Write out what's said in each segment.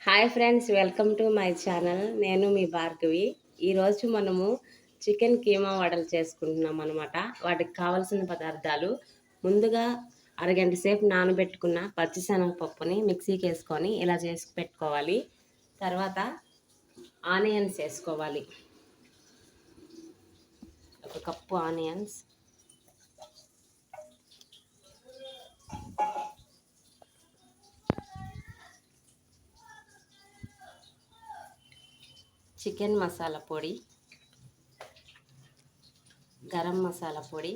Hi friends, welcome to my channel. నేను మీ భార్గవి. ఈరోజు మనము చికెన్ కీమా వడలు చేసుకుంటున్నాం అనమాట. వాటికి కావలసిన పదార్థాలు: ముందుగా అరగంట సేపు నానబెట్టుకున్న పచ్చిశనగపప్పుని మిక్సీకి వేసుకొని ఇలా చేసి పెట్టుకోవాలి. తర్వాత ఆనియన్స్ వేసుకోవాలి, ఒక కప్పు ఆనియన్స్. చికెన్ మసాలా పొడి, గరం మసాలా పొడి,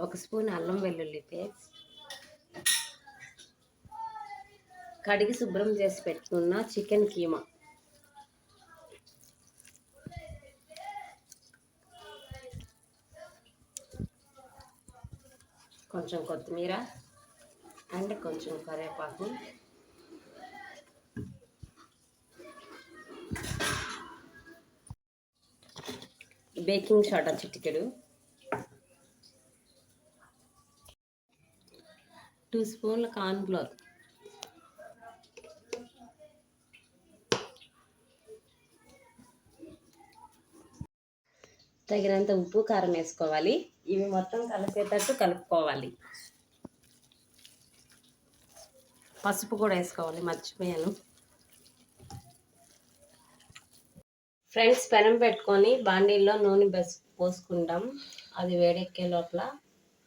ఒక స్పూన్ అల్లం వెల్లుల్లి పేస్ట్, కడిగి శుభ్రం చేసి పెట్టుకున్న చికెన్ కీమా, కొంచెం కొత్తిమీర అండ్ కొంచెం కరివేపాకు, బేకింగ్ సోడా చిటికెడు, 2 స్పూన్ల కార్న్ ఫ్లోర్, తగినంత ఉప్పు కారం వేసుకోవాలి. ఇవి మొత్తం కలిసేటట్టు కలుపుకోవాలి. పసుపు కూడా వేసుకోవాలి, మర్చిపోయాను. ఫ్రెండ్స్, పెనం పెట్టుకొని బాండీల్లో నూనె పోసుకుంటాం. అది వేడెక్కే లోపల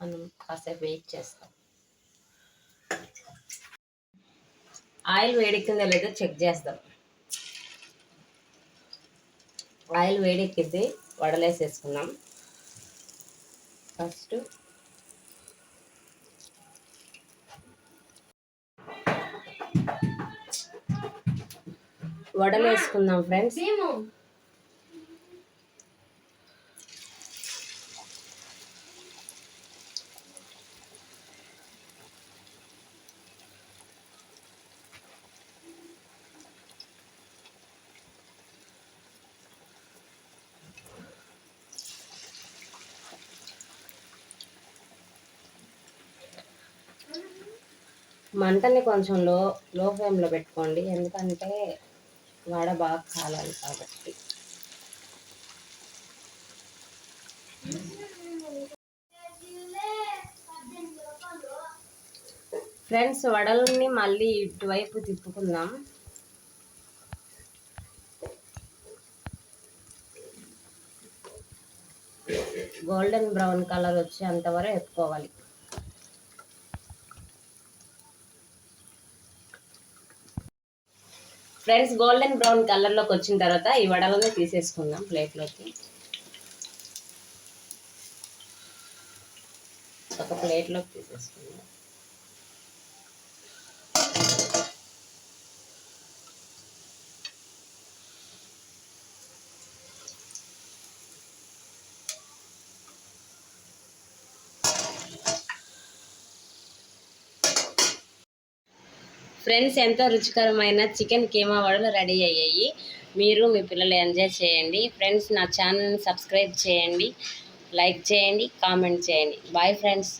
మనం కాసేపు వెయిట్ చేస్తాం. ఆయిల్ వేడెక్కిందో లేదో చెక్ చేస్తాం. ఆయిల్ వేడెక్కింది, వడలేసేసుకున్నాం. ఫస్ట్ వడలు వేసుకుందాం ఫ్రెండ్స్. మంటని కొంచెం లో ఫ్లేమ్లో పెట్టుకోండి, ఎందుకంటే వడ బాగా కాలాలి కాబట్టి. ఫ్రెండ్స్, వడలని మళ్ళీ ఇటువైపు తిప్పుకుందాం. గోల్డెన్ బ్రౌన్ కలర్ వచ్చేంతవరకు వేపుకోవాలి. ఫ్రెండ్స్, గోల్డెన్ బ్రౌన్ కలర్లోకి వచ్చిన తర్వాత ఈ వడలని తీసేసుకుందాం ప్లేట్లోకి. ఒక ప్లేట్లోకి తీసేసుకుందాం. ఫ్రెండ్స్, ఎంతో రుచికరమైన చికెన్ కీమా వడలు రెడీ అయ్యాయి. మీరు మీ పిల్లలు ఎంజాయ్ చేయండి. ఫ్రెండ్స్, నా ఛానల్ని సబ్స్క్రైబ్ చేయండి, లైక్ చేయండి, కామెంట్ చేయండి. Bye friends.